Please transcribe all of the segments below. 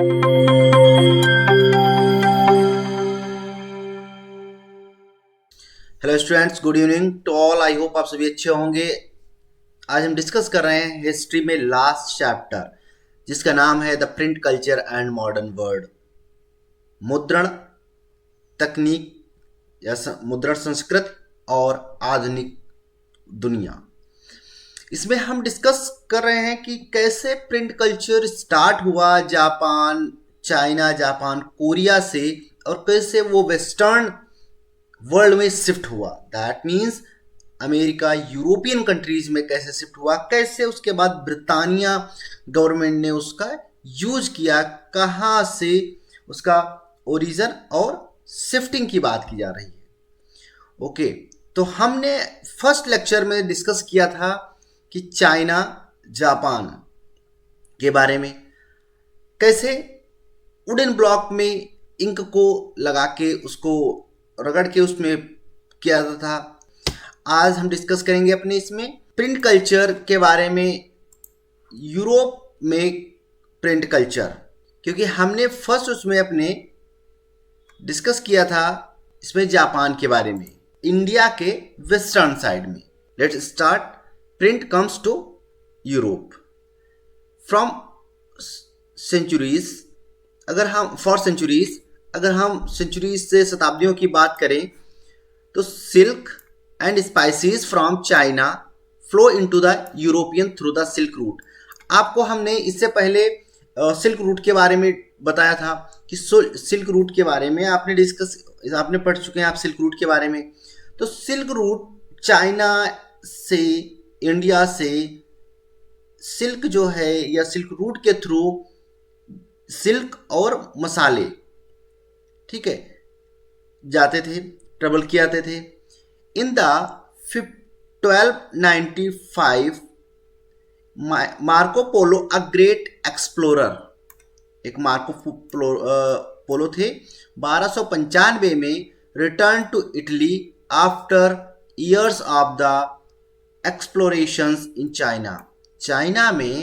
Hello students, good evening to all. I hope आप सभी अच्छे होंगे। आज हम डिस्कस कर रहे हैं हिस्ट्री में लास्ट चैप्टर, जिसका नाम है the print culture and modern world. मुद्रण तकनीक या मुद्रण संस्कृत और आधुनिक दुनिया। इसमें हम डिस्कस कर रहे हैं कि कैसे प्रिंट कल्चर स्टार्ट हुआ जापान, चाइना, जापान, कोरिया से, और कैसे वो वेस्टर्न वर्ल्ड में शिफ्ट हुआ। That means America, European countries में कैसे शिफ्ट हुआ, कैसे उसके बाद ब्रिटानिया गवर्नमेंट ने उसका यूज किया, कहाँ से उसका ओरिजिन और शिफ्टिंग की बात की जा रही है। ओके, तो हमने फर्स्ट लेक्चर में डिस्कस किया था कि चाइना, जापान के बारे में, कैसे वुडन ब्लॉक में इंक को लगा के उसको रगड़ के उसमें किया जाता था। आज हम डिस्कस करेंगे अपने इसमें प्रिंट कल्चर के बारे में, यूरोप में प्रिंट कल्चर, क्योंकि हमने फर्स्ट उसमें अपने डिस्कस किया था इसमें जापान के बारे में, इंडिया के वेस्टर्न साइड में। Let's start. Print comes to Europe from centuries. अगर हम सेंचुरीज से शताब्दियों की बात करें तो silk and spices from China flow into the European through the silk route. आपको हमने इससे पहले सिल्क रूट के बारे में बताया था कि सिल्क रूट के बारे में आपने पढ़ चुके हैं आप सिल्क रूट के बारे में। तो सिल्क रूट चाइना से, इंडिया से सिल्क जो है या सिल्क रूट के थ्रू सिल्क और मसाले, ठीक है, जाते थे, ट्रेवल किए जाते थे। In the 1295 Marco Polo a great explorer, एक मार्को पोलो थे, 1295 में return to Italy after years of the explorations in China. China में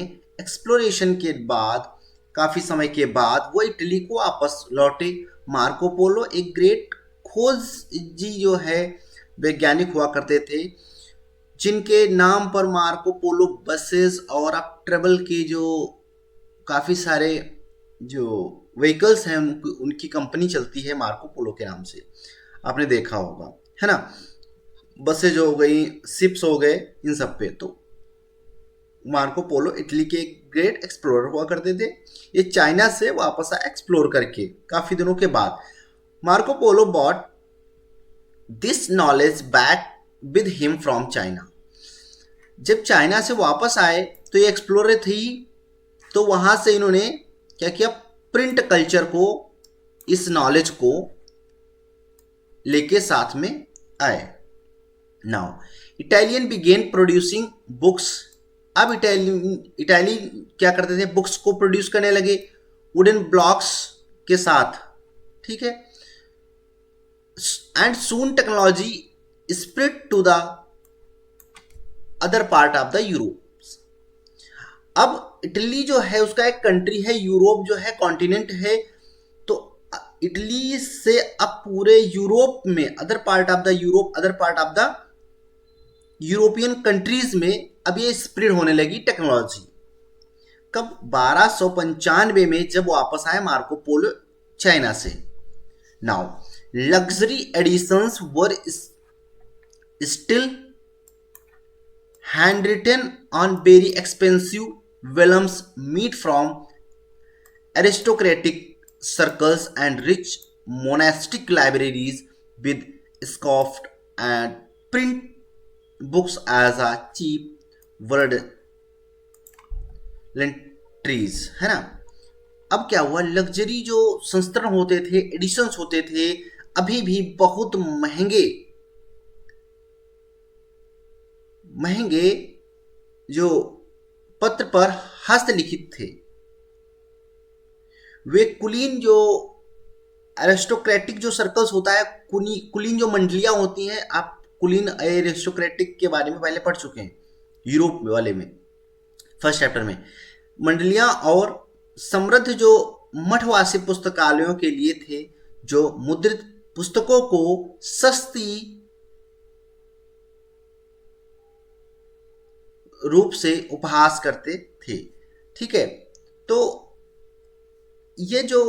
एक्सप्लोरेशन के बाद, काफी समय के बाद वो इटली को वापस लौटे। मार्को पोलो एक ग्रेट खोजी जो है वैज्ञानिक हुआ करते थे, जिनके नाम पर मार्को पोलो बसेस और अब ट्रेवल के जो काफ़ी सारे जो व्हीकल्स हैं उनकी कंपनी चलती है मार्को पोलो के नाम से, आपने देखा होगा, है ना। बसेज हो गई, शिप्स हो गए, इन सब पे। तो मार्को पोलो इटली के ग्रेट एक्सप्लोरर हुआ करते थे। ये चाइना से वापस आया एक्सप्लोर करके काफ़ी दिनों के बाद। Marco Polo bought this knowledge back with him from China. जब चाइना से वापस आए तो ये एक्सप्लोरर थी, तो वहां से इन्होंने क्या किया, प्रिंट कल्चर को, इस नॉलेज को लेके साथ में आए। Now Italian begin producing books. अब इटाली क्या करते थे, बुक्स को प्रोड्यूस करने लगे वुडन ब्लॉक्स के साथ, ठीक है। And soon technology spread to the other part of the Europe. अब इटली जो है उसका एक कंट्री है, यूरोप जो है कॉन्टिनेंट है, तो इटली से अब पूरे यूरोप में, other part of the European countries में अब ये स्प्रेड होने लगी टेक्नोलॉजी। कब, 1295 में जब वापस आए मार्को पोलो चाइना से। Now luxury editions were still handwritten on very expensive vellums made from aristocratic circles and rich monastic libraries with scoffed and print books as a cheap word trees, है ना। अब क्या हुआ, luxury जो संस्करण होते थे, एडिशंस होते थे, अभी भी बहुत महंगे जो पत्र पर हस्तलिखित थे, वे कुलीन जो एरिस्टोक्रेटिक जो सर्कल्स होता है, कुलीन जो मंडलियां होती हैं, आप कुलीन एरिस्टोक्रेटिक के बारे में पहले पढ़ चुके हैं यूरोप वाले में, फर्स्ट चैप्टर में। मंडलियां और समृद्ध जो मठवासी पुस्तकालयों के लिए थे जो मुद्रित पुस्तकों को सस्ती रूप से उपहास करते थे। ठीक है, तो ये जो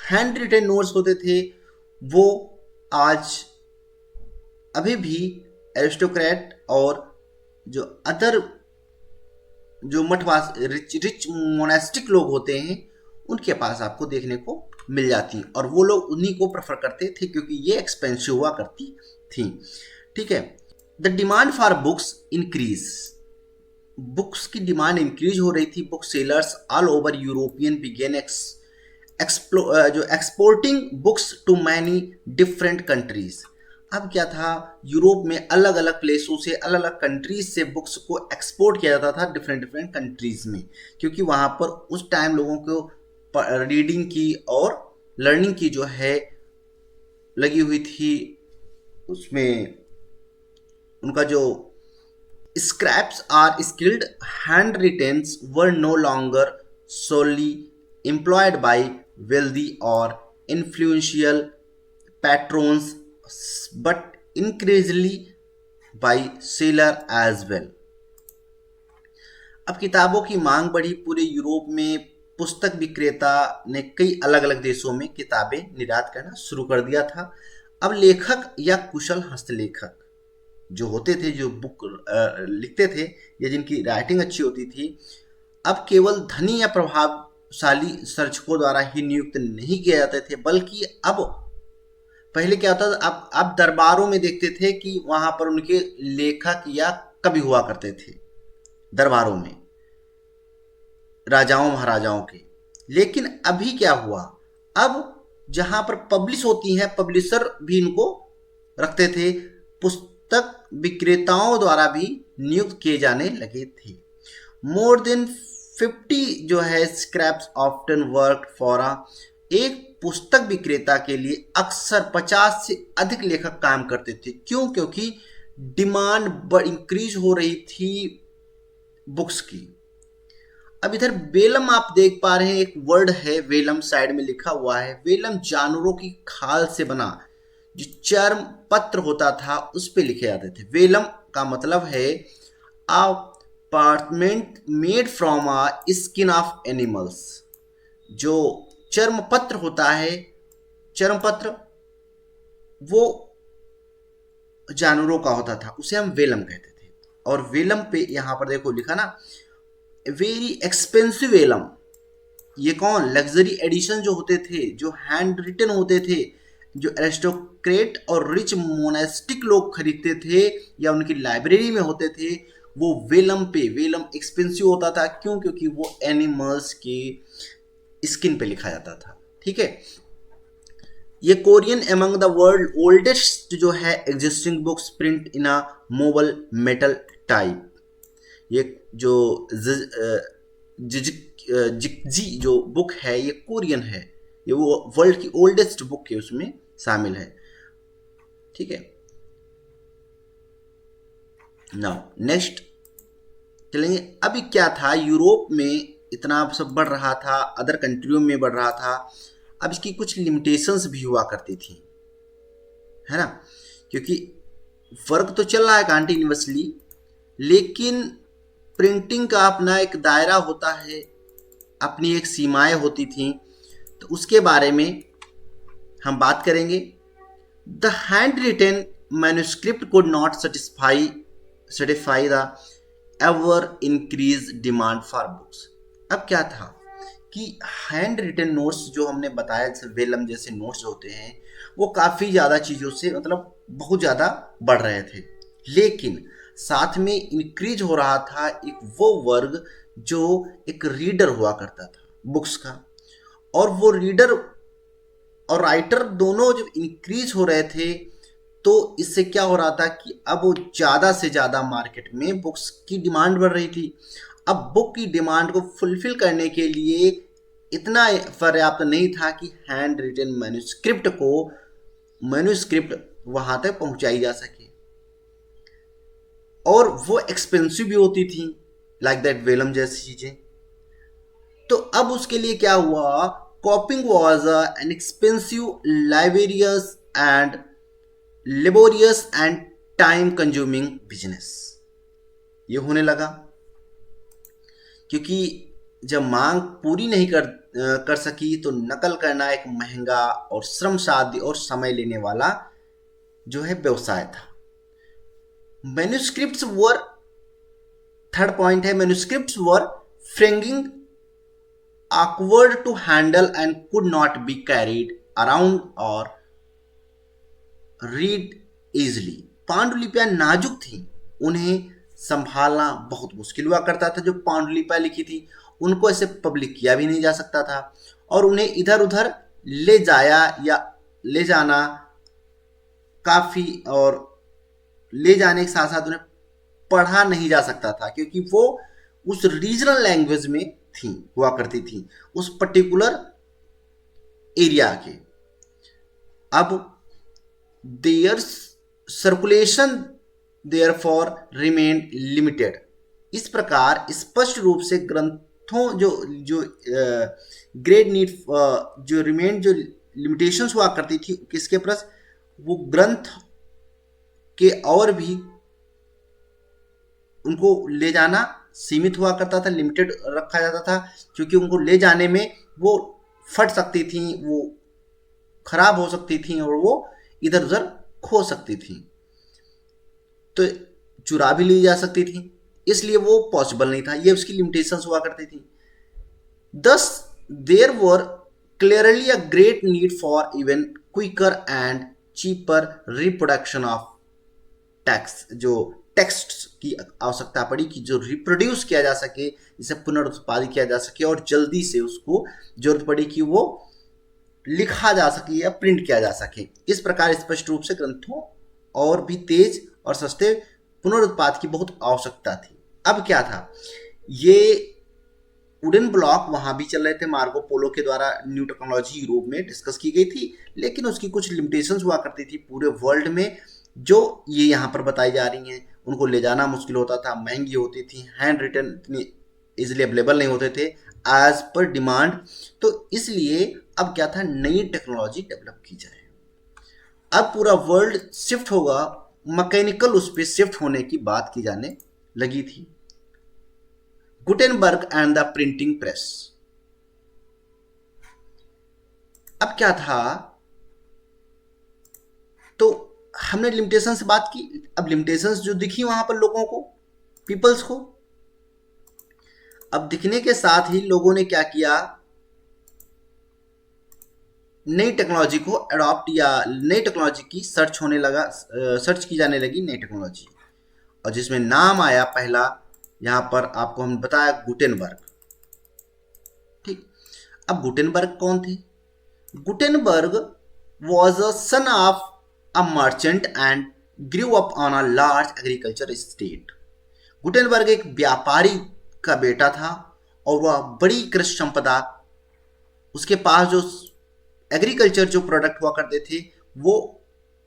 हैंड रिटन नोट्स होते थे वो आज अभी भी एरिस्टोक्रेट और जो अदर जो मठवास रिच मोनेस्टिक लोग होते हैं उनके पास आपको देखने को मिल जाती, और वो लोग उन्हीं को प्रेफर करते थे क्योंकि ये एक्सपेंसिव हुआ करती थी। ठीक है, the demand for books increase, books की डिमांड इंक्रीज हो रही थी। Book sellers all over European begin exporting books to many different countries. अब क्या था, यूरोप में अलग अलग प्लेसों से, अलग अलग कंट्रीज से बुक्स को एक्सपोर्ट किया जाता था डिफरेंट डिफरेंट कंट्रीज में, क्योंकि वहाँ पर उस टाइम लोगों को रीडिंग की और लर्निंग की जो है लगी हुई थी। उसमें उनका जो scribes or skilled hand writers were no longer solely employed by wealthy or influential patrons but increasingly by sailor as well। अब किताबों की मांग बढ़ी। पूरे यूरोप में पुस्तक विक्रेता ने कई अलग अलग देशों में किताबें निर्यात करना शुरू कर दिया था। अब लेखक या कुशल हस्तलेखक जो होते थे, जो बुक लिखते थे या जिनकी राइटिंग अच्छी होती थी, अब केवल धनी या प्रभावशाली सर्जकों द्वारा ही नियुक्त नहीं किए जाते थे, बल्कि अब पहले क्या होता था, आप दरबारों में देखते थे कि वहां पर उनके लेखक या कवि हुआ करते थे दरबारों में, राजाओं महाराजाओं के। लेकिन अभी क्या हुआ, अब जहां पर पब्लिश होती हैं, पब्लिशर भी इनको रखते थे, पुस्तक विक्रेताओं द्वारा भी नियुक्त किए जाने लगे थे। मोर देन 50 जो है स्क्रैप्स ऑफ्टन वर्क फॉर एक पुस्तक विक्रेता के लिए अक्सर 50 से अधिक लेखक काम करते थे। क्यों? क्योंकि डिमांड इंक्रीज हो रही थी बुक्स की। अब इधर वेलम आप देख पा रहे हैं, एक वर्ड है वेलम, साइड में लिखा हुआ है। वेलम जानवरों की खाल से बना जो चर्म पत्र होता था उस पे लिखे जाते थे। वेलम का मतलब है parchment made from a skin of animals. जो चर्म पत्र होता है, चर्म पत्र वो जानवरों का होता था, उसे हम वेलम कहते थे। और वेलम पे यहां पर देखो लिखा ना, वेरी एक्सपेंसिव वेलम। ये कौन, लग्जरी एडिशन जो होते थे, जो हैंड रिटन होते थे, जो एरिस्टोक्रेट और रिच मोनेस्टिक लोग खरीदते थे या उनकी लाइब्रेरी में होते थे, वो वेलम पे, वेलम एक्सपेंसिव होता था। क्यों? क्योंकि वो एनिमल्स की स्किन पे लिखा जाता था। ठीक है, ये Korean among the world oldest जो है existing books print in a movable metal type. ये जो जिकजी जो बुक है ये कोरियन है, ये वो वर्ल्ड की ओल्डेस्ट बुक है, उसमें शामिल है। ठीक है, नाउ नेक्स्ट चलेंगे। अभी क्या था, यूरोप में इतना सब बढ़ रहा था, अदर कंट्रियों में बढ़ रहा था, अब इसकी कुछ लिमिटेशंस भी हुआ करती थी, है ना, क्योंकि वर्क तो चल रहा है कंटिन्यूअसली, लेकिन प्रिंटिंग का अपना एक दायरा होता है, अपनी एक सीमाएं होती थी, तो उसके बारे में हम बात करेंगे। The hand written manuscript could not satisfy the ever increase demand for books. अब क्या था कि हैंड रिटन नोट्स जो हमने बताया, जैसे वेलम जैसे नोट्स होते हैं, वो काफ़ी ज़्यादा चीज़ों से मतलब बहुत ज़्यादा बढ़ रहे थे, लेकिन साथ में इंक्रीज हो रहा था एक वो वर्ग जो एक रीडर हुआ करता था बुक्स का, और वो रीडर और राइटर दोनों जब इंक्रीज हो रहे थे तो इससे क्या हो रहा था कि अब ज़्यादा से ज़्यादा मार्केट में बुक्स की डिमांड बढ़ रही थी। अब बुक की डिमांड को फुलफिल करने के लिए इतना पर्याप्त नहीं था कि हैंड रिटन मैन्युस्क्रिप्ट वहां तक पहुंचाई जा सके, और वो एक्सपेंसिव भी होती थी, लाइक दैट वेलम जैसी चीजें। तो अब उसके लिए क्या हुआ, copying was an expensive, laborious and laborious and time consuming business. ये होने लगा क्योंकि जब मांग पूरी नहीं कर सकी तो नकल करना एक महंगा और श्रमसाध्य और समय लेने वाला जो है व्यवसाय था। मैन्युस्क्रिप्ट्स वर, थर्ड पॉइंट है, manuscripts were fringing awkward to handle and could not be carried around or read easily। पांडुलिपियां नाजुक थी, उन्हें संभालना बहुत मुश्किल हुआ करता था। जो पांडुलिपियां लिखी थी उनको ऐसे पब्लिक किया भी नहीं जा सकता था और उन्हें इधर उधर ले जाना काफी, और ले जाने के साथ साथ उन्हें पढ़ा नहीं जा सकता था क्योंकि वो उस रीजनल लैंग्वेज में थी, हुआ करती थी, उस पर्टिकुलर एरिया के। अब their circulation therefore remain limited. इस प्रकार स्पष्ट रूप से ग्रंथों जो ग्रेट नीड जो रिमेन जो लिमिटेशंस हुआ करती थी किसके प्रति, वो ग्रंथ के और भी उनको ले जाना सीमित हुआ करता था, लिमिटेड रखा जाता था क्योंकि उनको ले जाने में वो फट सकती थी, वो खराब हो सकती थी और वो इधर उधर खो सकती थी, तो चुरा भी ली जा सकती थी, इसलिए वो पॉसिबल नहीं था। ये उसकी लिमिटेशंस हुआ करती थी। Thus there were clearly a great need for even quicker and cheaper reproduction of text. जो टेक्स्ट की आवश्यकता पड़ी कि जो रिप्रोड्यूस किया जा सके, जिसे पुनरुत्पादित किया जा सके, और जल्दी से उसको जरूरत पड़ी कि वो लिखा जा सके या प्रिंट किया जा सके। इस प्रकार स्पष्ट रूप से ग्रंथों और भी तेज और सस्ते पुनरुत्पाद की बहुत आवश्यकता थी। अब क्या था, ये वुडन ब्लॉक वहां भी चल रहे थे, मार्को पोलो के द्वारा न्यू टेक्नोलॉजी यूरोप में डिस्कस की गई थी, लेकिन उसकी कुछ लिमिटेशंस हुआ करती थी पूरे वर्ल्ड में, जो ये यहाँ पर बताई जा रही हैं। उनको ले जाना मुश्किल होता था, महंगी होती थी, हैंड रिटन इतनी इजिली अवेलेबल नहीं होते थे एज पर डिमांड। तो इसलिए अब क्या था, नई टेक्नोलॉजी डेवलप की जाए। अब पूरा वर्ल्ड शिफ्ट होगा, मैकेनिकल उस पर शिफ्ट होने की बात की जाने लगी थी। Gutenberg and the printing press. अब क्या था, तो हमने लिमिटेशन से बात की। अब लिमिटेशंस जो दिखी वहां पर लोगों को, पीपल्स को, अब दिखने के साथ ही लोगों ने क्या किया, नई टेक्नोलॉजी को अडॉप्ट, या नई टेक्नोलॉजी की सर्च की जाने लगी नई टेक्नोलॉजी, और जिसमें नाम आया पहला, यहां पर आपको हम बताया, गुटेनबर्ग। ठीक, अब गुटेनबर्ग कौन थे? Gutenberg was a son of a merchant and grew up on a large agriculture estate। Gutenberg एक व्यापारी का बेटा था और वह बड़ी कृषि संपदा, उसके पास जो एग्रीकल्चर जो प्रोडक्ट हुआ करते थे वो,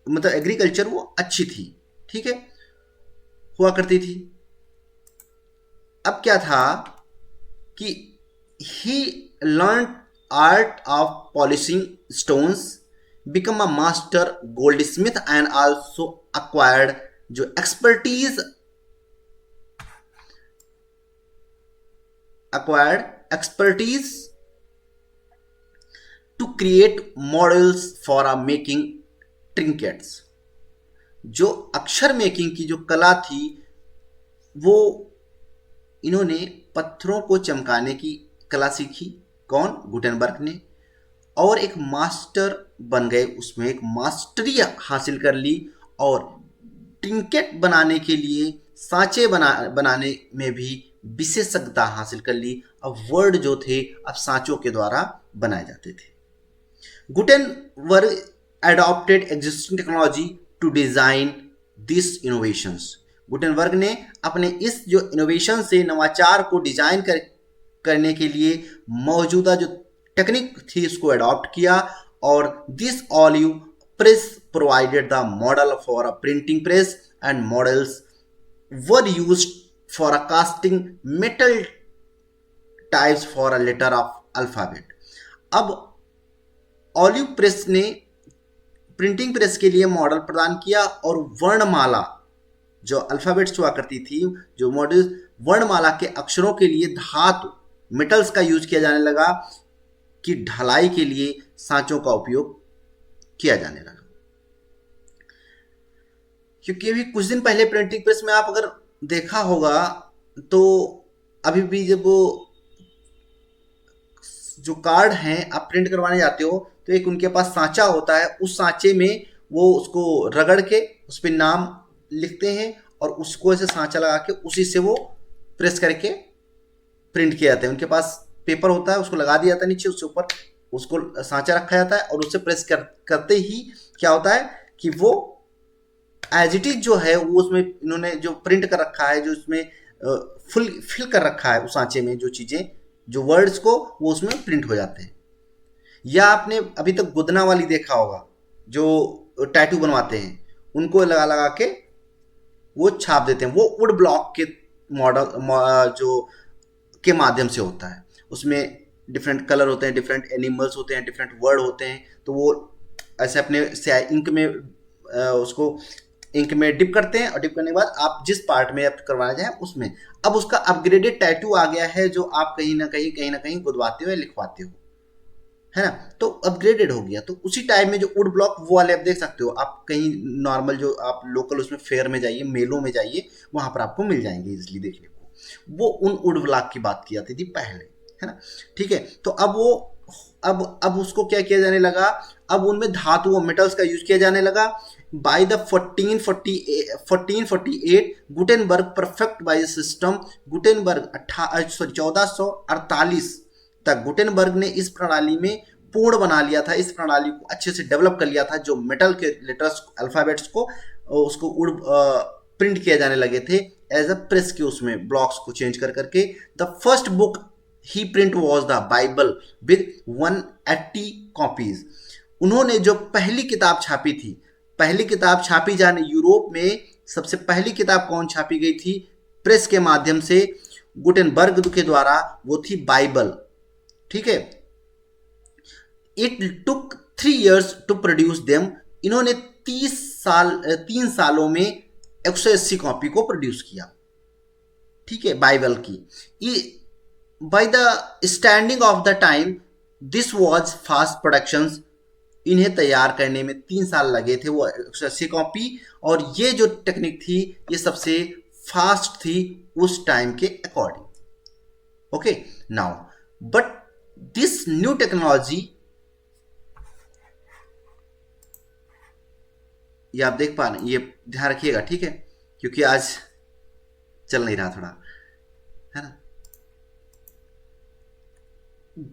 मतलब एग्रीकल्चर वो अच्छी थी, ठीक है, हुआ करती थी। अब क्या था कि he learned art of polishing stones, become a master goldsmith and also acquired जो expertise to create models for a making trinkets। जो अक्षर मेकिंग की जो कला थी वो इन्होंने पत्थरों को चमकाने की कला सीखी। कौन? गुटेनबर्ग ने। और एक मास्टर बन गए, उसमें एक मास्टरी हासिल कर ली, और ट्रिंकेट बनाने के लिए, सांचे बनाने में भी विशेषज्ञता हासिल कर ली। अब वर्ड जो थे अब सांचों के द्वारा बनाए जाते थे। Gutenberg adopted existing technology to design this innovations. Gutenberg ने अपने इस जो इनोवेशन से, नवाचार को डिजाइन करने के लिए मौजूदा जो टेक्निक थी उसको अडॉप्ट किया, और this olive press provided the model for a printing press and models were used for a casting metal types for a letter of alphabet. अब ऑलिव प्रेस ने प्रिंटिंग प्रेस के लिए मॉडल प्रदान किया और वर्णमाला जो अल्फाबेट्स हुआ करती थी, जो मॉडल वर्णमाला के अक्षरों के लिए धातु मेटल्स का यूज किया जाने लगा कि ढलाई के लिए सांचों का उपयोग किया जाने लगा। क्योंकि अभी कुछ दिन पहले प्रिंटिंग प्रेस में आप अगर देखा होगा तो अभी भी जब वो जो कार्ड हैं आप प्रिंट करवाने जाते हो तो एक उनके पास सांचा होता है, उस सांचे में वो उसको रगड़ के उस पर नाम लिखते हैं और उसको ऐसे सांचा लगा के उसी से वो प्रेस करके प्रिंट किया जाता है। उनके पास पेपर होता है, उसको लगा दिया जाता है नीचे, उसके ऊपर उसको सांचा रखा जाता है और उससे प्रेस करते ही क्या होता है कि वो एज इट इज जो है वो उसमें इन्होंने जो प्रिंट कर रखा है, जो उसमें फिल कर रखा है उस सांचे में जो चीजें, जो वर्ड्स को वो उसमें प्रिंट हो जाते हैं। या आपने अभी तक गुदना वाली देखा होगा जो टैटू बनवाते हैं, उनको लगा लगा के वो छाप देते हैं। वो वुड ब्लॉक के मॉडल जो के माध्यम से होता है, उसमें डिफरेंट कलर होते हैं, डिफरेंट एनिमल्स होते हैं, डिफरेंट वर्ड होते हैं, तो वो ऐसे अपने इंक में उसको इंक में डिप करते हैं और डिप करने के बाद आप जिस पार्ट में आप करवाना चाहें उसमें। अब उसका अपग्रेडेड टैटू आ गया है जो आप कहीं ना कहीं गुदवाते हो या लिखवाते हो, है ना, तो अपग्रेडेड हो गया। तो उसी टाइम में जो वुड ब्लॉक वो वाले आप देख सकते हो, आप कहीं नॉर्मल जो आप लोकल उसमें फेयर में जाइए, मेलों में जाइए, वहां पर आपको मिल जाएंगे इजिली देखने को। वो उन वुड ब्लॉक की बात की जाती थी पहले, है ना, ठीक है। तो अब वो अब उसको क्या किया जाने लगा, अब उनमें धातु मेटल्स का यूज किया जाने लगा। By the 1448 Gutenberg perfect by system, Gutenberg 1448 तक गुटेनबर्ग ने इस प्रणाली में पूर्ण बना लिया था, इस प्रणाली को अच्छे से डेवलप कर लिया था, जो मेटल के लेटर्स अल्फाबेट्स को उसको प्रिंट किए जाने लगे थे एज अ प्रेस के उसमें ब्लॉक्स को चेंज कर करके। The first book he print was the Bible with 180 copies. उन्होंने जो पहली किताब छापी थी, पहली किताब छापी जाने यूरोप में सबसे पहली किताब कौन छापी गई थी प्रेस के माध्यम से, गुटेनबर्ग के द्वारा, वो थी बाइबल, ठीक है। It took 3 years to produce them. इन्होंने 3 सालों में 180 कॉपी को प्रोड्यूस किया, ठीक है, बाइबल की। By the standing of the time this was fast productions. इन्हें तैयार करने में 3 साल लगे थे, वो 180 कॉपी, और ये जो टेक्निक थी ये सबसे फास्ट थी उस टाइम के according. Okay, now but this new technology, ये आप देख पा रहे, ये ध्यान रखिएगा, ठीक है, क्योंकि आज चल नहीं रहा थोड़ा, है ना।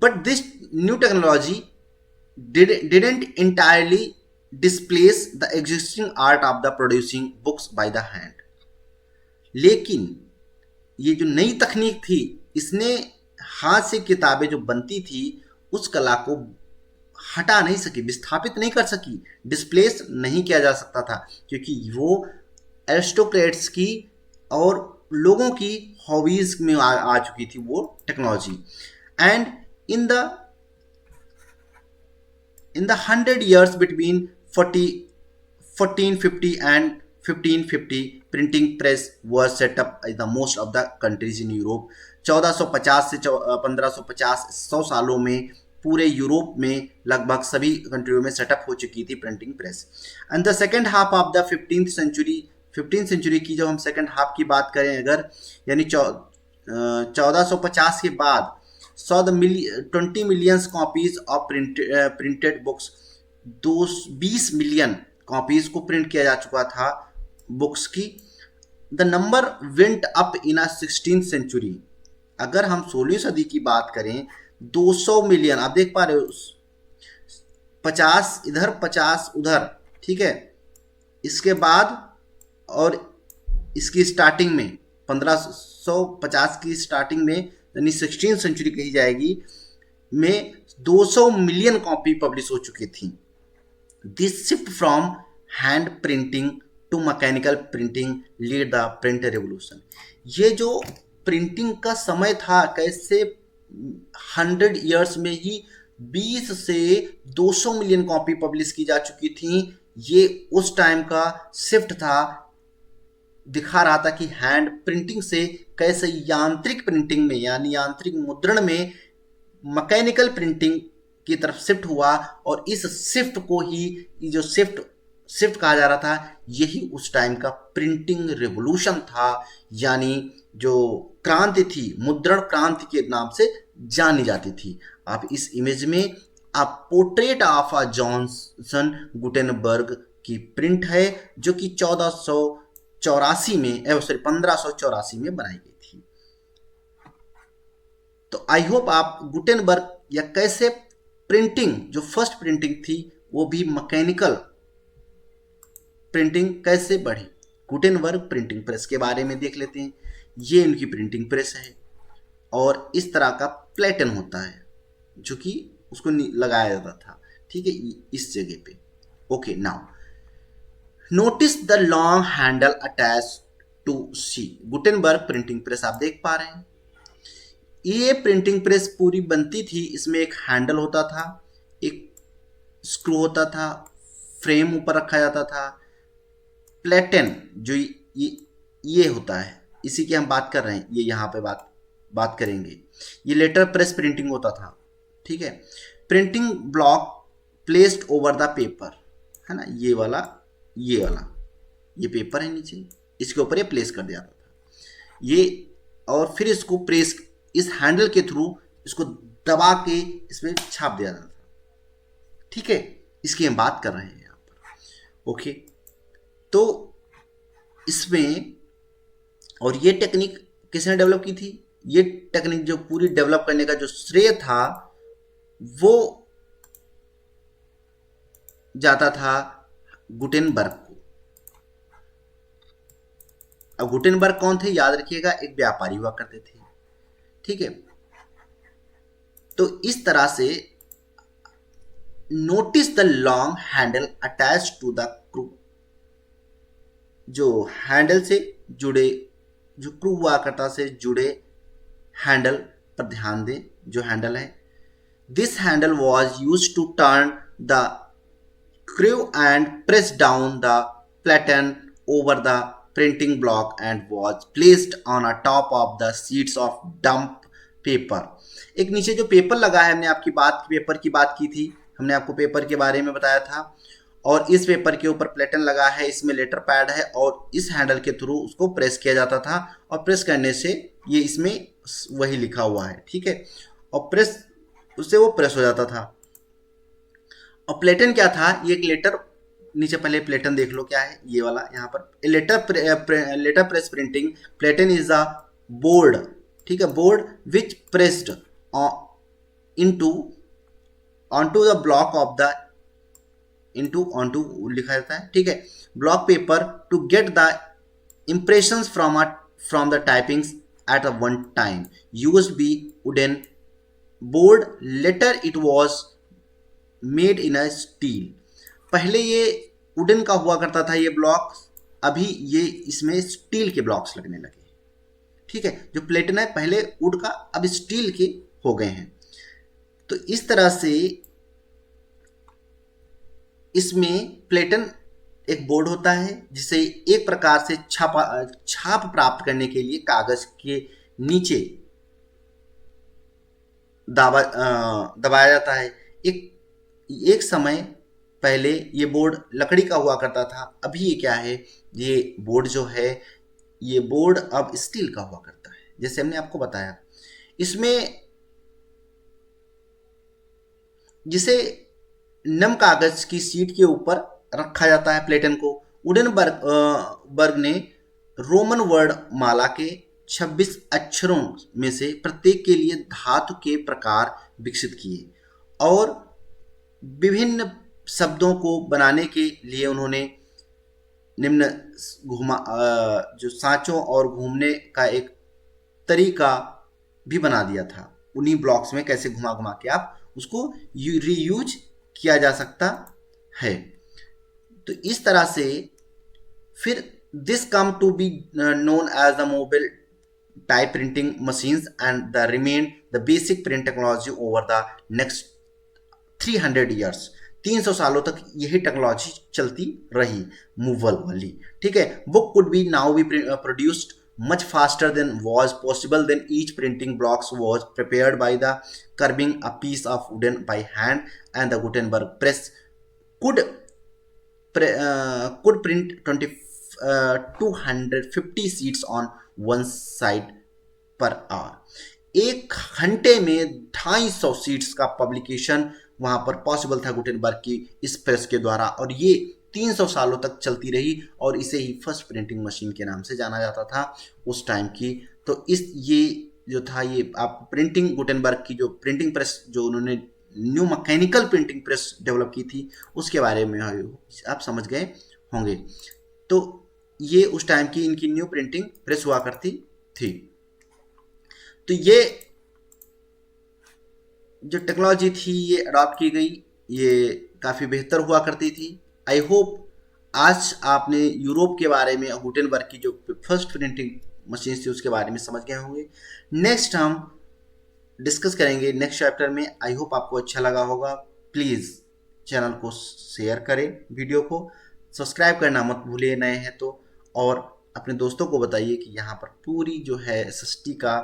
But this new technology didn't entirely displace the existing art of the producing books by the hand। लेकिन ये जो नई तकनीक थी इसने हाथ से किताबें जो बनती थी उस कला को हटा नहीं सकी, विस्थापित नहीं कर सकी, डिस्प्लेस नहीं किया जा सकता था, क्योंकि वो एरिस्टोक्रेट्स की और लोगों की हॉबीज में आ चुकी थी वो technology. And in the 100 years between 1450 and 1550 printing press was set up in the most of the countries in Europe। 1450 से 1550 100 सालों में पूरे यूरोप में लगभग सभी कंट्रियों में सेटअप हो चुकी थी printing press. And the second half of the 15th century की जब हम सेकेंड हाफ की बात करें अगर, यानी 1450 के बाद 20 million copies of printed books, 20 million copies को प्रिंट किया जा चुका था बुक्स की। The number went up in 16th century. अगर हम 16वीं सदी की बात करें 200 मिलियन, आप देख पा रहे हो, 50 इधर 50 उधर, ठीक है। इसके बाद और इसकी स्टार्टिंग में 1550 की स्टार्टिंग में, यानी 16th सेंचुरी कही जाएगी, में 200 मिलियन कॉपी पब्लिश हो चुकी थी। This shift from hand printing to mechanical printing lead the print revolution. ये जो प्रिंटिंग का समय था, कैसे 100 ईयर्स में ही 20 से 200 मिलियन कॉपी पब्लिश की जा चुकी थी। ये उस टाइम का शिफ्ट था, दिखा रहा था कि हैंड प्रिंटिंग से कैसे यांत्रिक प्रिंटिंग में यानी यांत्रिक मुद्रण में मैकेनिकल प्रिंटिंग की तरफ शिफ्ट हुआ। और इस शिफ्ट को ही, जो शिफ्ट कहा जा रहा था, यही उस टाइम का प्रिंटिंग रेवोल्यूशन था, यानी जो क्रांति थी, मुद्रण क्रांति के नाम से जानी जाती थी। आप इस इमेज में आप पोर्ट्रेट ऑफ जॉनसन गुटेनबर्ग की प्रिंट है, जो कि 1584 में बनाई गई थी। तो आई होप आप गुटेनबर्ग या कैसे प्रिंटिंग, जो फर्स्ट प्रिंटिंग थी वो भी मैकेनिकल प्रिंटिंग कैसे बढ़ी, गुटेनबर्ग प्रिंटिंग प्रेस के बारे में देख लेते हैं। ये इनकी प्रिंटिंग प्रेस है और इस तरह का प्लेटन होता है जो कि उसको लगाया जाता था, ठीक है, इस जगह पे। Okay, now notice the long handle attach to see. Gutenberg printing press आप देख पा रहे हैं। ये प्रिंटिंग प्रेस पूरी बनती थी, इसमें एक हैंडल होता था, एक स्क्रू होता था, फ्रेम ऊपर रखा जाता था, प्लेटन जो ये होता है, इसी की हम बात कर रहे हैं, ये यहाँ पे बात करेंगे। ये लेटर प्रेस प्रिंटिंग होता था, ठीक है। Printing block placed over the paper, है ना, ये वाला ये पेपर है नीचे, इसके ऊपर ये प्लेस कर दिया था ये, और फिर इसको प्रेस, इस हैंडल के थ्रू इसको दबा के इसमें छाप दिया जाता था, ठीक है। इसकी हम बात कर रहे हैं यहाँ पर। ओके, तो इसमें, और ये टेक्निक किसने डेवलप की थी? ये टेक्निक जो पूरी डेवलप करने का जो श्रेय था वो जाता था गुटेनबर्ग को। अब गुटेनबर्ग कौन थे? याद रखिएगा, एक व्यापारी हुआ करते थे, ठीक है। तो इस तरह से notice the long handle attach to the screw, जो हैंडल से जुड़े, जो क्रू हुआ करता से जुड़े हैंडल पर ध्यान दें, जो हैंडल है, this handle was used to turn the screw and press down the platen over the printing block and was placed on a top of the sheets of damp paper. एक नीचे जो paper लगा है, हमने आपकी paper की बात की थी, हमने आपको पेपर के बारे में बताया था, और इस पेपर के ऊपर प्लेटन लगा है, इसमें लेटर पैड है, और इस हैंडल के थ्रू उसको प्रेस किया जाता था, और प्रेस करने से ये इसमें वही लिखा हुआ है, ठीक है, और प्रेस, उससे वो प्रेस हो जाता था। और प्लेटन क्या था? ये एक लेटर, नीचे पहले प्लेटन देख लो क्या है, ये वाला यहाँ पर letter press printing platen is a board, ठीक है, board which pressed into onto the block of the onto लिखा जाता है, ठीक है, block paper to get the impressions from the typings at a one time. Used be wooden board, later it was made in a steel. पहले ये wooden का हुआ करता था ये ब्लॉक, अभी ये इसमें स्टील के ब्लॉक्स लगने लगे, ठीक है। जो प्लेटन है पहले वुड का, अब स्टील के हो गए हैं। तो इस तरह से इसमें प्लेटन एक बोर्ड होता है जिसे एक प्रकार से छाप प्राप्त करने के लिए कागज के नीचे दबाया जाता है। एक समय पहले ये बोर्ड लकड़ी का हुआ करता था, अभी ये क्या है, ये बोर्ड जो है, ये बोर्ड अब स्टील का हुआ करता है, जैसे हमने आपको बताया। इसमें जिसे नम कागज की शीट के ऊपर रखा जाता है प्लेटन को। गुटेनबर्ग ने रोमन वर्ण माला के 26 अक्षरों में से प्रत्येक के लिए धातु के प्रकार विकसित किए, और विभिन्न शब्दों को बनाने के लिए उन्होंने निम्न जो सांचों और घूमने का एक तरीका भी बना दिया था। उन्हीं ब्लॉक्स में कैसे घुमा घुमा के आप उसको रीयूज किया जा सकता है। तो इस तरह से फिर this come to be known as the type printing machines and the remain the basic print technology over the next 300 years। 300 सालों तक यही टेक्नोलॉजी चलती रही मूवल वाली। ठीक है, book could be now be produced much faster than was possible then each printing blocks was prepared by the curving a piece of wooden by hand and the Gutenberg press could could print 250 sheets on one side per hour। एक घंटे में 250 seats का publication वहां पर possible था Gutenberg की इस press के द्वारा, और ये 300 सालों तक चलती रही और इसे ही फर्स्ट प्रिंटिंग मशीन के नाम से जाना जाता था उस टाइम की। तो इस ये जो था ये आप प्रिंटिंग गुटेनबर्ग की जो प्रिंटिंग प्रेस जो उन्होंने new mechanical printing press develop की थी उसके बारे में आप समझ गए होंगे। तो ये उस टाइम की इनकी न्यू प्रिंटिंग प्रेस हुआ करती थी। तो ये जो टेक्नोलॉजी थी ये अडॉप्ट की गई, ये काफ़ी बेहतर हुआ करती थी। आई होप आज आपने यूरोप के बारे में गुटेनबर्ग की जो फर्स्ट प्रिंटिंग मशीन थी उसके बारे में समझ गए होंगे। नेक्स्ट हम डिस्कस करेंगे नेक्स्ट चैप्टर में। आई होप आपको अच्छा लगा होगा। प्लीज़ चैनल को शेयर करें, वीडियो को सब्सक्राइब करना मत भूलिए नए हैं तो, और अपने दोस्तों को बताइए कि यहाँ पर पूरी जो है एसएसटी का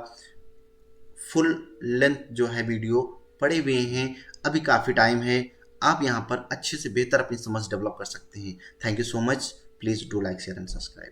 फुल लेंथ जो है वीडियो पड़े हुए हैं। अभी काफ़ी टाइम है, आप यहाँ पर अच्छे से बेहतर अपनी समझ डेवलप कर सकते हैं। Thank you so much. Please do like share and subscribe.